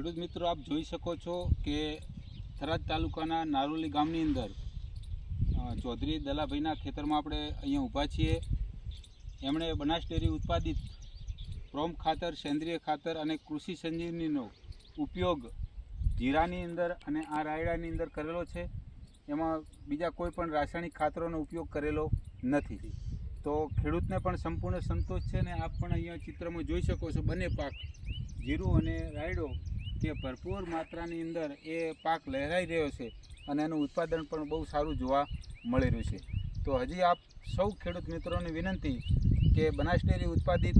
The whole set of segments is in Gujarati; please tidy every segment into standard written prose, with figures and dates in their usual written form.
ખેડૂત મિત્રો, આપ જોઈ શકો છો કે થરાદ તાલુકાના નારોલી ગામની અંદર ચૌધરી દલાભાઈના ખેતરમાં આપણે અહીંયા ઊભા છીએ। એમણે બનાસ ડેરી ઉત્પાદિત પ્રોમ ખાતર, સેન્દ્રિય ખાતર અને કૃષિ સંજીવનીનો ઉપયોગ જીરાની અંદર અને આ રાયડાની અંદર કરેલો છે। એમાં બીજા કોઈ પણ રાસાયણિક ખાતરોનો ઉપયોગ કરેલો નથી। તો ખેડૂતને પણ સંપૂર્ણ સંતોષ છે ને આપ પણ અહીંયા ચિત્રમાં જોઈ શકો છો બંને પાક જીરું અને રાયડો કે ભરપૂર માત્રાની અંદર એ પાક લહેરાઈ રહ્યો છે અને એનું ઉત્પાદન પણ બહુ સારું જોવા મળી રહ્યું છે। તો હજી આપ સૌ ખેડૂત મિત્રોને વિનંતી કે બનાસ ડેરી ઉત્પાદિત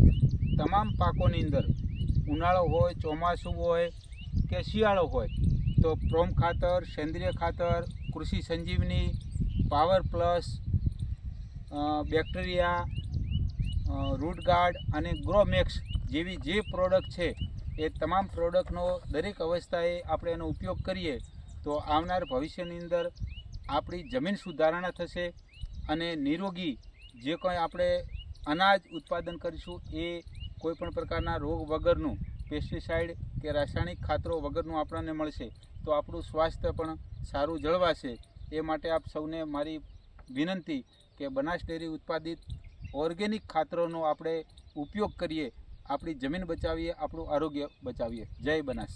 તમામ પાકોની અંદર ઉનાળો હોય, ચોમાસું હોય કે શિયાળો હોય તો પ્રોમ ખાતર, સેન્દ્રિય ખાતર, Krishi Sanjivani, power plus, bacteria, root guard અને ગ્રોમેક્સ જેવી જે પ્રોડક્ટ છે એ તમામ પ્રોડક્ટનો દરેક અવસ્થાએ આપણે એનો ઉપયોગ કરીએ તો આવનાર ભવિષ્યની અંદર આપણી જમીન સુધારણા થશે અને નિરોગી જે કંઈ આપણે અનાજ ઉત્પાદન કરીશું એ કોઈપણ પ્રકારના રોગ વગરનું, પેસ્ટિસાઇડ કે રાસાયણિક ખાતરો વગરનું આપણને મળશે તો આપણું સ્વાસ્થ્ય પણ સારું જળવાશે। એ માટે આપ સૌને મારી વિનંતી કે બનાસ ડેરી ઉત્પાદિત ઓર્ગેનિક ખાતરોનો આપણે ઉપયોગ કરીએ, આપણી જમીન બચાવીએ, આપણું આરોગ્ય બચાવીએ। જય બનાસ।